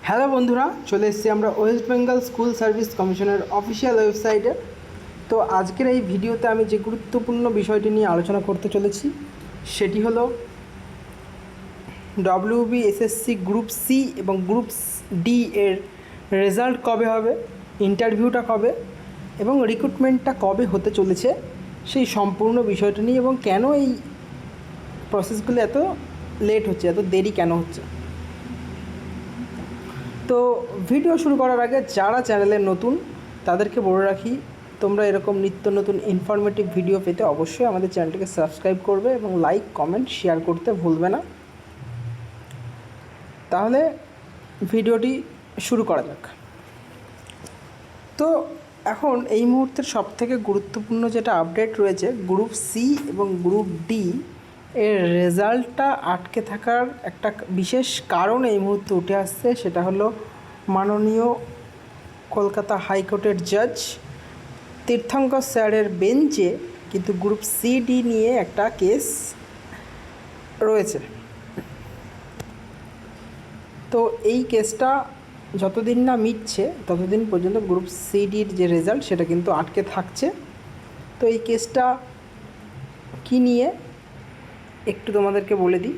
Hello বন্ধুরা, চলে এসেছি আমরা ওয়েস্ট বেঙ্গল স্কুল সার্ভিস কমিশনের অফিসিয়াল ওয়েবসাইটে। তো আজকের এই ভিডিওতে আমি যে গুরুত্বপূর্ণ বিষয়টি নিয়ে আলোচনা করতে চলেছি সেটি হলো WBSSC গ্রুপ সি এবং গ্রুপ ডি এর রেজাল্ট কবে হবে, ইন্টারভিউটা কবে এবং রিক্রুটমেন্টটা কবে হতে চলেছে সেই সম্পূর্ণ বিষয়টা নিয়ে, এবং কেন এই প্রসেসগুলো এত লেট হচ্ছে, এত দেরি কেন হচ্ছে। তো ভিডিও শুরু করার আগে যারা চ্যানেলে নতুন তাদেরকে বলে রাখি, তোমরা এরকম নিত্য নতুন ইনফরমেটিভ ভিডিও পেতে অবশ্যই আমাদের চ্যানেলটিকে সাবস্ক্রাইব করবে এবং লাইক কমেন্ট শেয়ার করতে ভুলবে না। তাহলে ভিডিওটি শুরু করা যাক। তো এখন এই মুহূর্তের সবথেকে গুরুত্বপূর্ণ যেটা আপডেট রয়েছে, গ্রুপ সি এবং গ্রুপ ডি এর রেজাল্টটা আটকে থাকার একটা বিশেষ কারণ এই মুহূর্তে উঠে আসছে। সেটা হলো মাননীয় কলকাতা হাইকোর্টের জাজ তীর্থঙ্কর স্যারের বেঞ্চে কিন্তু গ্রুপ সি ডি নিয়ে একটা কেস রয়েছে। তো এই কেসটা যতদিন না মিটছে ততদিন পর্যন্ত গ্রুপ সি ডির যে রেজাল্ট সেটা কিন্তু আটকে থাকছে। তো এই কেসটা কী নিয়ে একটু তোমাদেরকে বলে দিই।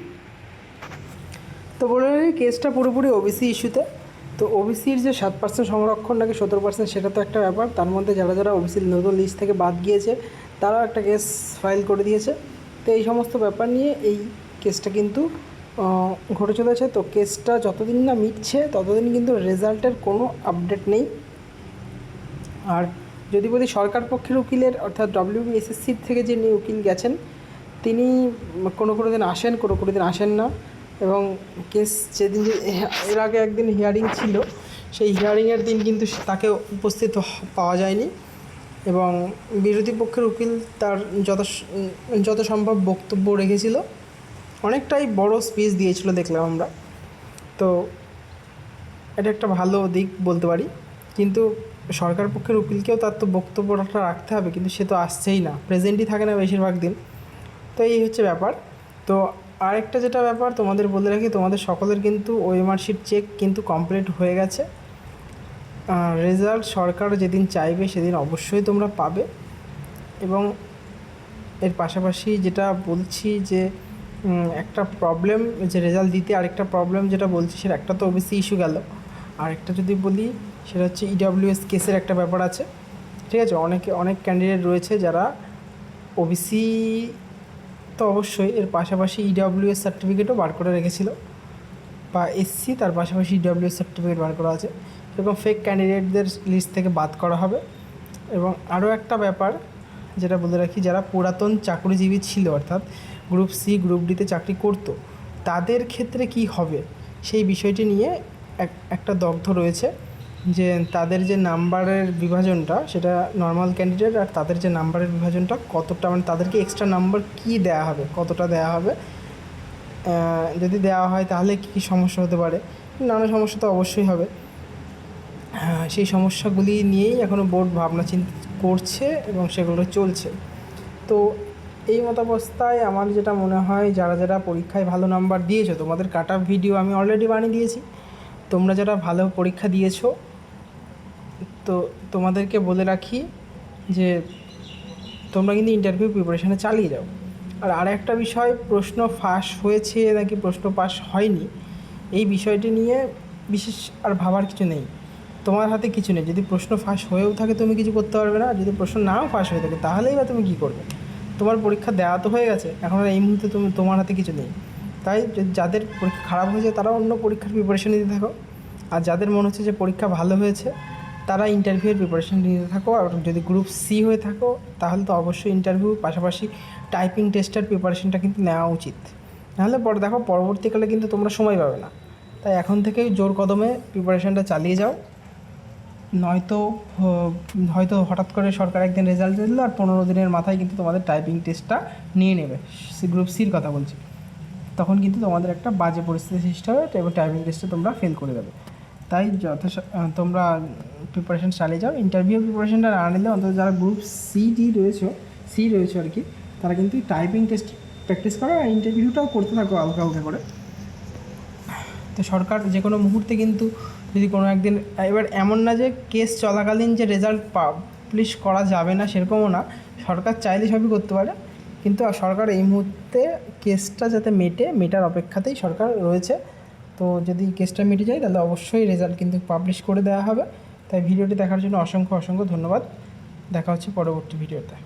তো বলে দিই, কেসটা পুরোপুরি ওবিসি ইস্যুতে। তো ওবিসির যে 7% সংরক্ষণ নাকি 17% সেটা তো একটা ব্যাপার, তার মধ্যে যারা যারা ওবিসির নতুন লিস্ট থেকে বাদ গিয়েছে তারাও একটা কেস ফাইল করে দিয়েছে। তো এই সমস্ত ব্যাপার নিয়ে এই কেসটা কিন্তু ঘটে চলেছে। তো কেসটা যতদিন না মিটছে ততদিন কিন্তু রেজাল্টের কোনো আপডেট নেই। আর যদি বলি সরকার পক্ষের উকিলের অর্থাৎ WBSSC থেকে যে উকিল গেছেন তিনি কোনো দিন আসেন, কোনো দিন আসেন না। এবং কেস যেদিন এর আগে একদিন হিয়ারিং ছিল, সেই হিয়ারিংয়ের দিন কিন্তু তাকে উপস্থিত পাওয়া যায়নি এবং বিরোধী পক্ষের উকিল তার যত সম্ভব বক্তব্য রেখেছিল, অনেকটাই বড় স্পিচ দিয়েছিল দেখলাম আমরা। তো এটা একটা ভালো দিক বলতে পারি, কিন্তু সরকার পক্ষের উকিলকেও তার তো বক্তব্যটা রাখতে হবে, কিন্তু সে তো আসছেই না, প্রেজেন্টই থাকে না বেশিরভাগ দিন। তো এই হচ্ছে ব্যাপার। তো আরেকটা যেটা ব্যাপার তোমাদের বলে রাখি, তোমাদের সকলের কিন্তু ওএমআর শিট চেক কিন্তু কমপ্লিট হয়ে গেছে। রেজাল্ট সরকার যেদিন চাইবে সেদিন অবশ্যই তোমরা পাবে। এবং এর পাশাপাশি যেটা বলছি যে একটা প্রবলেম যে রেজাল্ট দিতে, আরেকটা প্রবলেম যেটা বলছি সেটা একটা তো ওবিসি ইস্যু গেল, আরেকটা যদি বলি সেটা হচ্ছে EWS কেসের একটা ব্যাপার আছে। ঠিক আছে, অনেক ক্যান্ডিডেট রয়েছে যারা ওবিসি তো অবশ্যই, এর পাশাপাশি EWS সার্টিফিকেটও বার করে রেখেছিল, বা এসসি তার পাশাপাশি EWS সার্টিফিকেট বার করা আছে। এরকম ফেক ক্যান্ডিডেটদের লিস্ট থেকে বাদ করা হবে। এবং আরও একটা ব্যাপার যেটা বলে রাখি, যারা পুরাতন চাকরিজীবী ছিল অর্থাৎ গ্রুপ সি গ্রুপ ডিতে চাকরি করতো তাদের ক্ষেত্রে কি হবে সেই বিষয়টি নিয়ে একটা দগ্ধ রয়েছে, যে তাদের যে নাম্বারের বিভাজনটা সেটা নর্মাল ক্যান্ডিডেট, আর তাদের যে নাম্বারের বিভাজনটা কতটা, মানে তাদেরকে এক্সট্রা নাম্বার কী দেওয়া হবে, কতটা দেওয়া হবে, যদি দেওয়া হয় তাহলে কী সমস্যা হতে পারে। নানা সমস্যা তো অবশ্যই হবে। সেই সমস্যাগুলি নিয়েই এখনও বোর্ড ভাবনা চিন্তা করছে এবং সেগুলো চলছে। তো এই মতাবস্থায় আমার যেটা মনে হয়, যারা যারা পরীক্ষায় ভালো নাম্বার দিয়েছো তোমাদের কাট অফ ভিডিও আমি অলরেডি বানিয়ে দিয়েছি। তোমরা যারা ভালো পরীক্ষা দিয়েছো তো তোমাদেরকে বলে রাখি যে তোমরা কিন্তু ইন্টারভিউ প্রিপারেশানে চালিয়ে যাও। আর আরেকটা বিষয়, প্রশ্ন ফাঁস হয়েছে নাকি প্রশ্ন পাস হয়নি এই বিষয়টি নিয়ে বিশেষ আর ভাবার কিছু নেই, তোমার হাতে কিছু নেই। যদি প্রশ্ন ফাঁস হয়েও থাকে তুমি কিছু করতে পারবে না, যদি প্রশ্ন নাও ফাঁস হয়ে থাকে তাহলেই বা তুমি কী করবে। তোমার পরীক্ষা দেওয়া তো হয়ে গেছে, এখন আর এই মুহূর্তে তোমার হাতে কিছু নেই। তাই যাদের পরীক্ষা খারাপ হয়েছে তারা অন্য পরীক্ষার প্রিপারেশন নিতে থাকো, আর যাদের মনে হচ্ছে যে পরীক্ষা ভালো হয়েছে তারা ইন্টারভিউয়ের প্রিপারেশন নিতে থাকো। আর যদি গ্রুপ সি হয়ে থাকো তাহলে তো অবশ্যই ইন্টারভিউর পাশাপাশি টাইপিং টেস্টের প্রিপারেশনটা কিন্তু নেওয়া উচিত, নাহলে পরে দেখো পরবর্তীকালে কিন্তু তোমরা সময় পাবে না। তাই এখন থেকেই জোর কদমে প্রিপারেশনটা চালিয়ে যাও, নয়তো হয়তো হঠাৎ করে সরকার একদিন রেজাল্ট দিল আর 15 দিনের মাথায় কিন্তু তোমাদের টাইপিং টেস্টটা নিয়ে নেবে, গ্রুপ সির কথা বলছি, তখন কিন্তু তোমাদের একটা বাজে পরিস্থিতি সৃষ্টি হবে এবং টাইপিং টেস্টে তোমরা ফেল করে যাবে। তাই তোমরা প্রিপারেশন চালিয়ে যাও। ইন্টারভিউ প্রিপারেশনটা না নিলে অন্তত যারা গ্রুপ সি রয়েছে আর কি, তারা কিন্তু টাইপিং টেস্ট প্র্যাকটিস করো আর ইন্টারভিউটাও করতে থাকো হালকা হালকা করে। তো সরকার যে কোনো মুহূর্তে কিন্তু যদি কোনো একদিন, এবার এমন না যে কেস চলাকালীন যে রেজাল্ট পাবলিশ করা যাবে না সেরকমও না, সরকার চাইলে সবই করতে পারে, কিন্তু সরকার এই মুহূর্তে কেসটা যাতে মেটার অপেক্ষাতেই সরকার রয়েছে। তো যদি কেসটা মিটে যায় তাহলে অবশ্যই রেজাল্ট কিন্তু পাবলিশ করে দেওয়া হবে। তাই ভিডিওটি দেখার জন্য অসংখ্য ধন্যবাদ। দেখা হচ্ছে পরবর্তী ভিডিওতে।